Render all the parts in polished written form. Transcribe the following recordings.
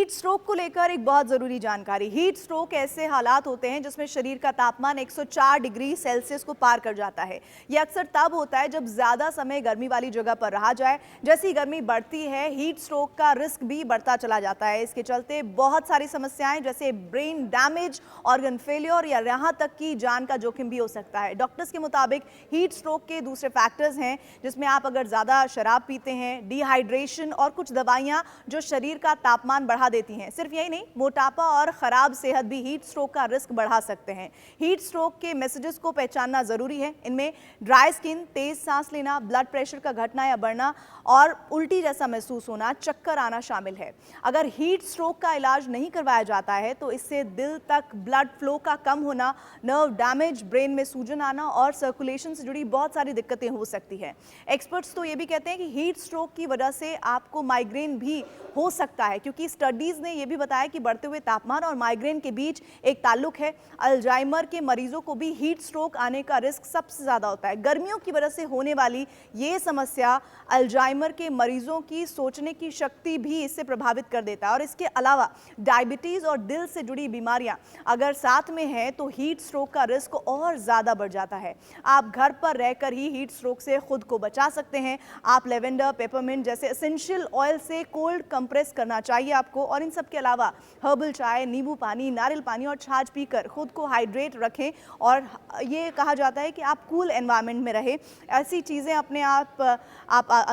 Heat stroke को लेकर एक बहुत ज़रूरी जानकारी। हीट स्ट्रोक ऐसे हालात होते हैं जिसमें शरीर का तापमान 104 डिग्री सेल्सियस को पार कर जाता है। ये अक्सर तब होता है जब ज़्यादा समय गर्मी वाली जगह पर रहा जाए। जैसी गर्मी बढ़ती है, हीट स्ट्रोक का रिस्क भी बढ़ता चला जाता है। इसके चलते बहुत सारी समस्याएं जैसे ब्रेन डैमेज, ऑर्गन फेलियर या यहाँ तक कि जान का जोखिम भी हो सकता है। डॉक्टर्स के मुताबिक हीट स्ट्रोक के दूसरे फैक्टर्स हैं जिसमें आप अगर ज़्यादा शराब पीते हैं, डिहाइड्रेशन और कुछ दवाइयाँ जो शरीर का तापमान बढ़ा देती हैं। सिर्फ यही नहीं, मोटापा और खराब सेहत भी हीट स्ट्रोक का रिस्क बढ़ा सकते हैं। हीट स्ट्रोक के मैसेजेस को पहचानना जरूरी है। इनमें ड्राई स्किन, तेज सांस लेना, ब्लड प्रेशर का घटना या बढ़ना और उल्टी जैसा महसूस होना, चक्कर आना शामिल है। अगर हीट स्ट्रोक का इलाज नहीं करवाया जाता है तो इससे दिल तक ब्लड फ्लो का कम होना, नर्व डैमेज, ब्रेन में सूजन आना और सर्कुलेशन से जुड़ी बहुत सारी दिक्कतें हो सकती है। एक्सपर्ट्स तो ये भी कहते हैं कि हीट स्ट्रोक की वजह से आपको माइग्रेन भी हो सकता है, क्योंकि स्टडीज ने यह भी बताया कि बढ़ते हुए तापमान और माइग्रेन के बीच एक ताल्लुक है। अल्जाइमर के मरीजों को भी हीट स्ट्रोक आने का रिस्क सबसे ज्यादा होता है। गर्मियों की वजह से होने वाली ये समस्या अल्जाइमर के मरीजों की सोचने की शक्ति भी इससे प्रभावित कर देता है। और इसके अलावा डायबिटीज और दिल से जुड़ी बीमारियां अगर साथ में है तो हीट स्ट्रोक का रिस्क और ज्यादा बढ़ जाता है। आप घर पर रहकर ही हीट स्ट्रोक से खुद को बचा सकते हैं। आप लेवेंडर, पेपरमिंट जैसे एसेंशियल ऑयल से कोल्ड कंप्रेस करना चाहिए आपको। और इन सब के अलावा हर्बल चाय, नींबू पानी, नारियल पानी और छाछ पीकर खुद को हाइड्रेट रखें। और ये कहा जाता है कि आप कूल एनवायरनमेंट में रहें। ऐसी चीज़ें अपने आप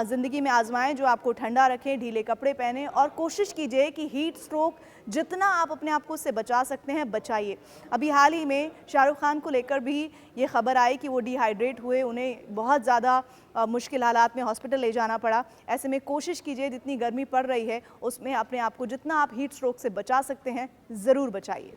ज़िंदगी में आजमाएं जो आपको ठंडा रखें। ढीले कपड़े पहने और कोशिश कीजिए कि हीट स्ट्रोक जितना आप अपने आप को उससे बचा सकते हैं बचाइए। अभी हाल ही में शाहरुख खान को लेकर भी ये खबर आई कि वो डिहाइड्रेट हुए, उन्हें बहुत ज़्यादा मुश्किल हालात में हॉस्पिटल ले जाना पड़ा। ऐसे में कोशिश कीजिए जितनी गर्मी पड़ रही है उसमें अपने आप को जितना आप हीट स्ट्रोक से बचा सकते हैं ज़रूर बचाइए।